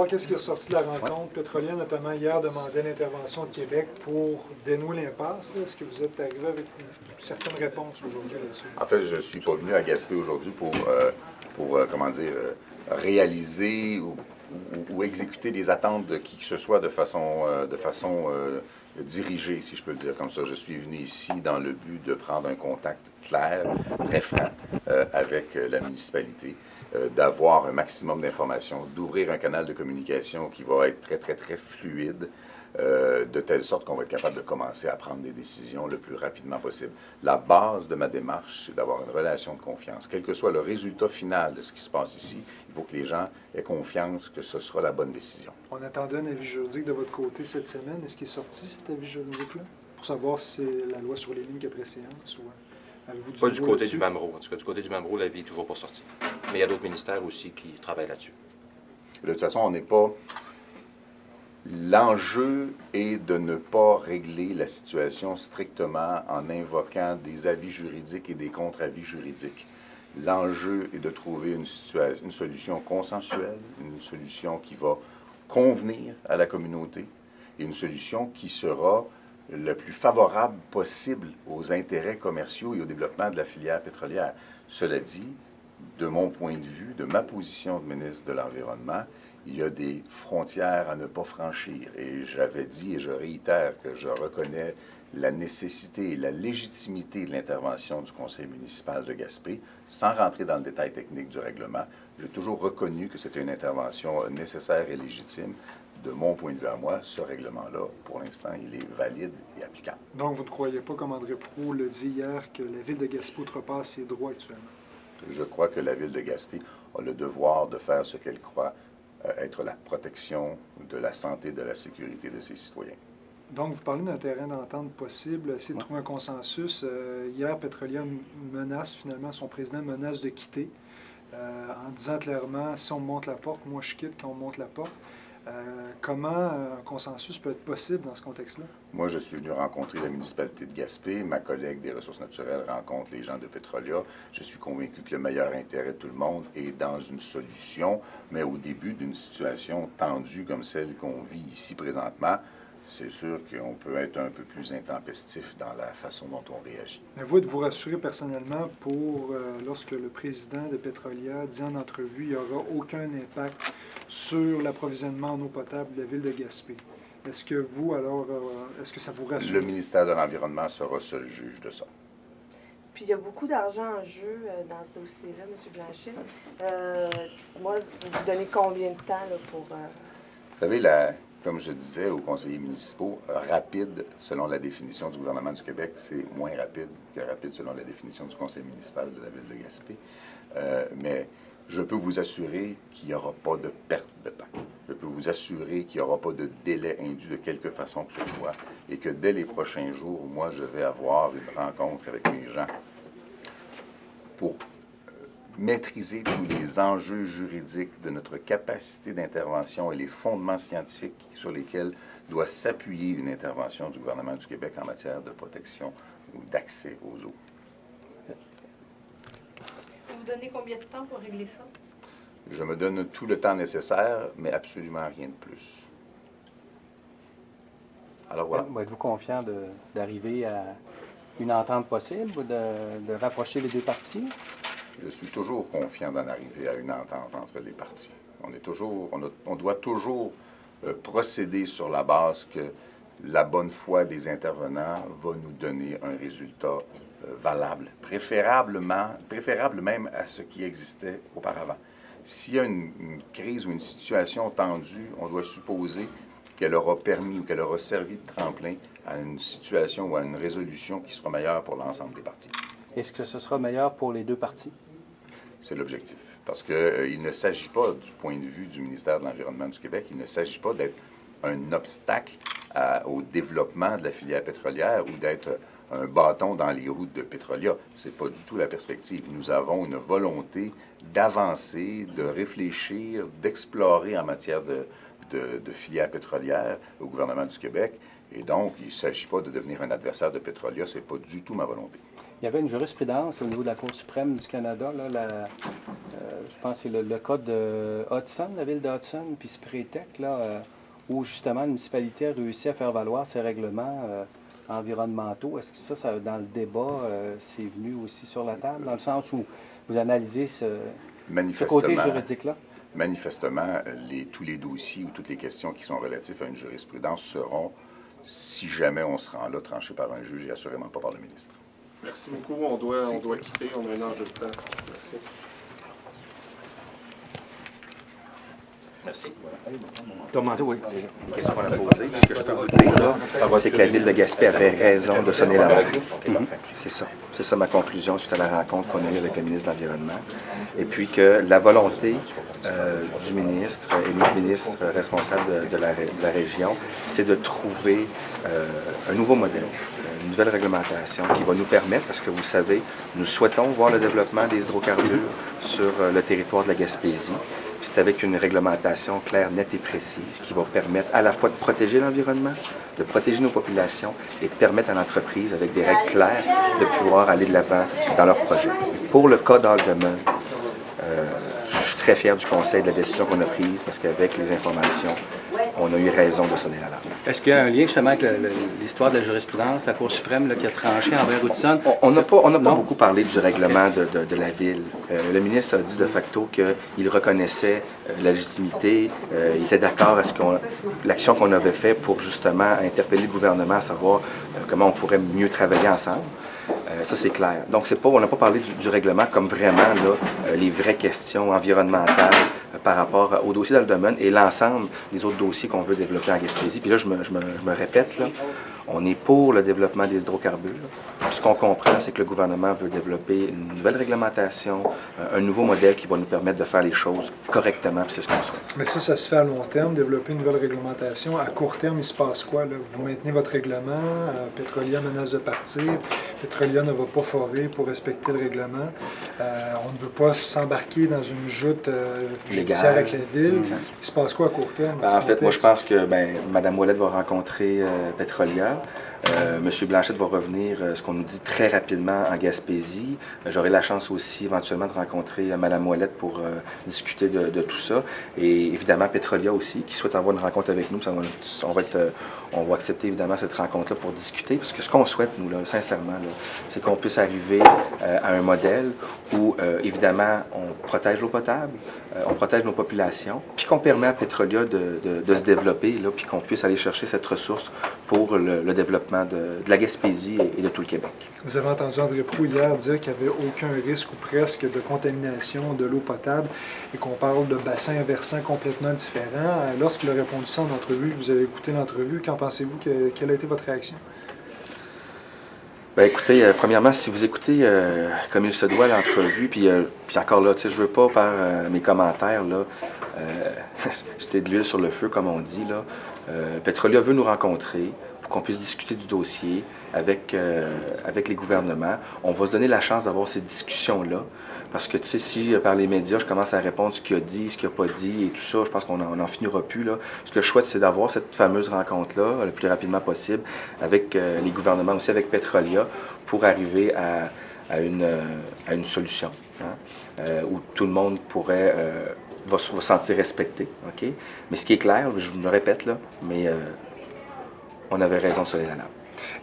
Qu'est-ce qui est ressorti de la rencontre? Pétrolier, notamment hier, demandait l'intervention de Québec pour dénouer l'impasse. Est-ce que vous êtes arrivé avec une certaine réponse aujourd'hui là-dessus? En fait, je ne suis pas venu à Gaspé aujourd'hui pour réaliser ou exécuter les attentes de qui que ce soit de façon dirigée, si je peux le dire comme ça. Je suis venu ici dans le but de prendre un contact clair, très franc, avec la municipalité, d'avoir un maximum d'informations, d'ouvrir un canal de communication qui va être très, très, très fluide, de telle sorte qu'on va être capable de commencer à prendre des décisions le plus rapidement possible. La base de ma démarche, c'est d'avoir une relation de confiance. Quel que soit le résultat final de ce qui se passe ici, il faut que les gens aient confiance que ce sera la bonne décision. On attendait un avis juridique de votre côté cette semaine. Est-ce qu'il est sorti, cet avis juridique-là? Pour savoir si c'est la loi sur les lignes qui a préséance ou avez-vous Pas du côté du MAMRO. En tout cas, du côté du MAMRO, l'avis est toujours pas sorti. Mais il y a d'autres ministères aussi qui travaillent là-dessus. De toute façon, on n'est pas... L'enjeu est de ne pas régler la situation strictement en invoquant des avis juridiques et des contre-avis juridiques. L'enjeu est de trouver une solution consensuelle, une solution qui va convenir à la communauté et une solution qui sera le plus favorable possible aux intérêts commerciaux et au développement de la filière pétrolière. Cela dit, de mon point de vue, de ma position de ministre de l'Environnement, il y a des frontières à ne pas franchir. Et j'avais dit, et je réitère, que je reconnais la nécessité et la légitimité de l'intervention du conseil municipal de Gaspé, sans rentrer dans le détail technique du règlement. J'ai toujours reconnu que c'était une intervention nécessaire et légitime. De mon point de vue à moi, ce règlement-là, pour l'instant, il est valide et applicable. Donc, vous ne croyez pas, comme André Proulx l'a dit hier, que la Ville de Gaspé outrepasse ses droits actuellement? Je crois que la Ville de Gaspé a le devoir de faire ce qu'elle croit être la protection de la santé et de la sécurité de ses citoyens. Donc, vous parlez d'un terrain d'entente possible, essayer de trouver un consensus. Hier, Pétrolier menace, finalement, son président menace de quitter, en disant clairement, si on me monte la porte, moi je quitte quand on me monte la porte. Comment un consensus peut être possible dans ce contexte-là? Moi, je suis venu rencontrer la municipalité de Gaspé. Ma collègue des ressources naturelles rencontre les gens de Pétrolia. Je suis convaincu que le meilleur intérêt de tout le monde est dans une solution, mais au début d'une situation tendue comme celle qu'on vit ici présentement, c'est sûr qu'on peut être un peu plus intempestif dans la façon dont on réagit. Mais vous, de vous rassurer personnellement pour lorsque le président de Pétrolia dit en entrevue qu'il n'y aura aucun impact sur l'approvisionnement en eau potable de la ville de Gaspé. Est-ce que vous, alors, est-ce que ça vous rassure? Le ministère de l'Environnement sera seul juge de ça. Puis il y a beaucoup d'argent en jeu dans ce dossier-là, M. Blanchet. Dites-moi, vous donnez combien de temps là, pour... Vous savez, comme je disais aux conseillers municipaux, rapide, selon la définition du gouvernement du Québec, c'est moins rapide que rapide selon la définition du conseil municipal de la ville de Gaspé. Mais je peux vous assurer qu'il n'y aura pas de perte de temps. Je peux vous assurer qu'il n'y aura pas de délai indu de quelque façon que ce soit et que dès les prochains jours, moi, je vais avoir une rencontre avec mes gens pour maîtriser tous les enjeux juridiques de notre capacité d'intervention et les fondements scientifiques sur lesquels doit s'appuyer une intervention du gouvernement du Québec en matière de protection ou d'accès aux eaux. Vous donnez combien de temps pour régler ça? Je me donne tout le temps nécessaire, mais absolument rien de plus. Alors voilà. Êtes-vous confiant d'arriver à une entente possible ou de rapprocher les deux parties? Je suis toujours confiant d'en arriver à une entente entre les parties. On doit toujours procéder sur la base que la bonne foi des intervenants va nous donner un résultat valable, préférable même à ce qui existait auparavant. S'il y a une crise ou une situation tendue, on doit supposer qu'elle aura permis ou qu'elle aura servi de tremplin à une situation ou à une résolution qui sera meilleure pour l'ensemble des parties. Est-ce que ce sera meilleur pour les deux parties? C'est l'objectif. Parce qu'il ne s'agit pas, du point de vue du ministère de l'Environnement du Québec, il ne s'agit pas d'être un obstacle au développement de la filière pétrolière ou d'être un bâton dans les roues de Pétrolia. Ce n'est pas du tout la perspective. Nous avons une volonté d'avancer, de réfléchir, d'explorer en matière de filière pétrolière au gouvernement du Québec. Et donc, il ne s'agit pas de devenir un adversaire de Pétrolia. Ce n'est pas du tout ma volonté. il y avait une jurisprudence au niveau de la Cour suprême du Canada, là, je pense que c'est le cas de Hudson, la ville de Hudson, puis Sprétec, là, où justement la municipalité a réussi à faire valoir ses règlements environnementaux. Est-ce que ça, dans le débat, c'est venu aussi sur la table, dans le sens où vous analysez ce côté juridique-là? Manifestement, tous les dossiers ou toutes les questions qui sont relatives à une jurisprudence seront, si jamais on se rend là, tranchées par un juge et assurément pas par le ministre. Merci beaucoup. On doit quitter. On a un enjeu de temps. Merci. Merci. Ton manteau, oui. La question qu'on a posée, ce que je peux vous dire, là, c'est que la Ville de Gaspé avait raison de sonner la langue. C'est ça. C'est ça ma conclusion suite à la rencontre qu'on a eue avec le ministre de l'Environnement. Et puis que la volonté du ministre et notre ministre responsable de la région, c'est de trouver un nouveau modèle, une nouvelle réglementation qui va nous permettre, parce que vous savez, nous souhaitons voir le développement des hydrocarbures sur le territoire de la Gaspésie. Puis c'est avec une réglementation claire, nette et précise qui va permettre à la fois de protéger l'environnement, de protéger nos populations et de permettre à l'entreprise, avec des règles claires, de pouvoir aller de l'avant dans leurs projets. Pour le cas d'Alderman, je suis très fier du conseil de la décision qu'on a prise parce qu'avec les informations, on a eu raison de sonner la langue. Est-ce qu'il y a un lien justement avec l'histoire de la jurisprudence, la Cour suprême là, qui a tranché envers Hudson? On n'a pas beaucoup parlé du règlement de la Ville. Le ministre a dit de facto qu'il reconnaissait la légitimité, il était d'accord à l'action qu'on avait faite pour justement interpeller le gouvernement à savoir comment on pourrait mieux travailler ensemble. Ça, c'est clair. Donc, on n'a pas parlé du règlement comme vraiment là, les vraies questions environnementales par rapport au dossier d'Alderman et l'ensemble des autres dossiers qu'on veut développer en Gaspésie. Puis là, je me répète, là, on est pour le développement des hydrocarbures. Ce qu'on comprend, c'est que le gouvernement veut développer une nouvelle réglementation, un nouveau modèle qui va nous permettre de faire les choses correctement, puis c'est ce qu'on souhaite. Mais ça se fait à long terme, développer une nouvelle réglementation. À court terme, il se passe quoi, là? Vous maintenez votre règlement, Petrolia menace de partir, Petrolia ne va pas forer pour respecter le règlement. On ne veut pas s'embarquer dans une joute judiciaire avec la Ville. Il se passe quoi à court terme? En fait, moi, je pense que Mme Ouellette va rencontrer Petrolia. M. Blanchette va revenir, ce qu'on nous dit, très rapidement en Gaspésie. J'aurai la chance aussi éventuellement de rencontrer Mme Ouellette pour discuter de tout ça. Et évidemment, Petrolia aussi, qui souhaite avoir une rencontre avec nous. On va accepter évidemment cette rencontre-là pour discuter, parce que ce qu'on souhaite, nous, là, sincèrement, c'est qu'on puisse arriver à un modèle où, évidemment, on protège l'eau potable, on protège nos populations, puis qu'on permet à Petrolia de se développer, là, puis qu'on puisse aller chercher cette ressource pour le développement de la Gaspésie et de tout le Québec. Vous avez entendu André Proulx hier dire qu'il n'y avait aucun risque ou presque de contamination de l'eau potable et qu'on parle de bassins versants complètement différents. Lorsqu'il a répondu ça en entrevue, vous avez écouté l'entrevue, qu'en pensez-vous? Quelle a été votre réaction? Bien, écoutez, premièrement, si vous écoutez comme il se doit l'entrevue, puis encore là, tu sais, je veux pas par mes commentaires, là, jeter de l'huile sur le feu, comme on dit, là. Petrolia veut nous rencontrer pour qu'on puisse discuter du dossier avec les gouvernements. On va se donner la chance d'avoir ces discussions-là. Parce que, tu sais, si par les médias, je commence à répondre ce qu'il a dit, ce qu'il n'a pas dit et tout ça, je pense qu'on n'en finira plus, là. Ce que je souhaite, c'est d'avoir cette fameuse rencontre-là le plus rapidement possible avec les gouvernements, aussi avec Petrolia, pour arriver à une solution, hein, où tout le monde pourrait va se sentir respecté. OK? Mais ce qui est clair, je me répète, là, mais on avait raison de sonner la langue.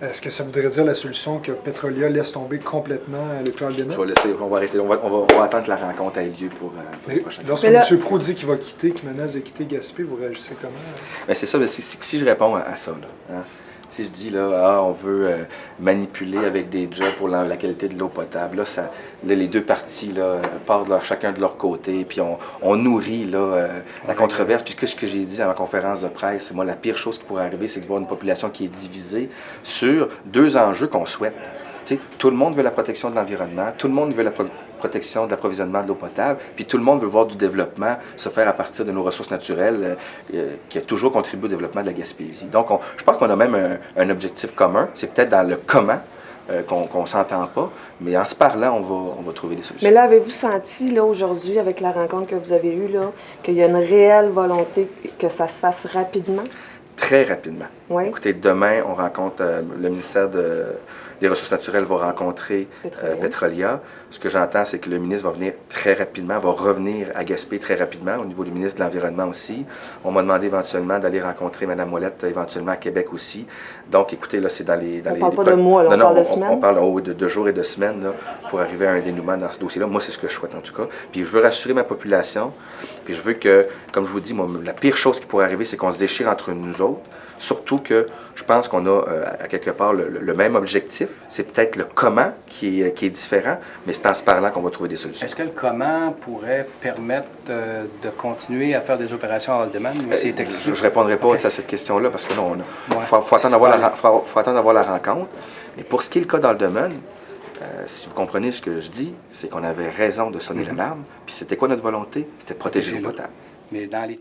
Est-ce que ça voudrait dire la solution que Petrolia laisse tomber complètement le Charles Demet? Je vais laisser, on va arrêter. On va attendre que la rencontre ait lieu pour la prochaine. Lorsque M. Proulx dit qu'il va quitter, qu'il menace de quitter Gaspé, vous réagissez comment? Bien, c'est ça. Si je réponds à ça, là, hein, si je dis là, on veut manipuler avec des jobs pour la qualité de l'eau potable, là, les deux parties là, partent chacun de leur côté, puis on nourrit là, la controverse. Puis ce que j'ai dit à ma conférence de presse, moi, la pire chose qui pourrait arriver, c'est de voir une population qui est divisée sur deux enjeux qu'on souhaite. T'sais, tout le monde veut la protection de l'environnement, tout le monde veut la protection de l'approvisionnement de l'eau potable, puis tout le monde veut voir du développement se faire à partir de nos ressources naturelles qui a toujours contribué au développement de la Gaspésie. Donc, je pense qu'on a même un objectif commun. C'est peut-être dans le comment qu'on ne s'entend pas, mais en se parlant, on va trouver des solutions. Mais là, avez-vous senti, là, aujourd'hui, avec la rencontre que vous avez eue, là, qu'il y a une réelle volonté que ça se fasse rapidement? Très rapidement. Oui. Écoutez, demain, on rencontre le ministère des des Ressources naturelles va rencontrer Petrolia. Ce que j'entends, c'est que le ministre va venir très rapidement, va revenir à Gaspé très rapidement, au niveau du ministre de l'Environnement aussi. On m'a demandé éventuellement d'aller rencontrer Mme Ouellette, éventuellement à Québec aussi. Donc, écoutez, là, c'est dans les... On parle pas de mois, là, on parle de semaines? On parle de jours et de semaines là, pour arriver à un dénouement dans ce dossier-là. Moi, c'est ce que je souhaite en tout cas. Puis je veux rassurer ma population, puis je veux que, comme je vous dis, moi, la pire chose qui pourrait arriver, c'est qu'on se déchire entre nous autres. Surtout que je pense qu'on a à quelque part le même objectif. C'est peut-être le comment qui est différent, mais c'est en se parlant qu'on va trouver des solutions. Est-ce que le comment pourrait permettre de continuer à faire des opérations à Haldimand ou c'est exclu? Je ne répondrai pas à cette question-là parce que non, faut attendre d'avoir la rencontre. Mais pour ce qui est le cas d'Haldimand, si vous comprenez ce que je dis, c'est qu'on avait raison de sonner l'alarme. Puis c'était quoi notre volonté? C'était protéger l'eau potable. Mais dans les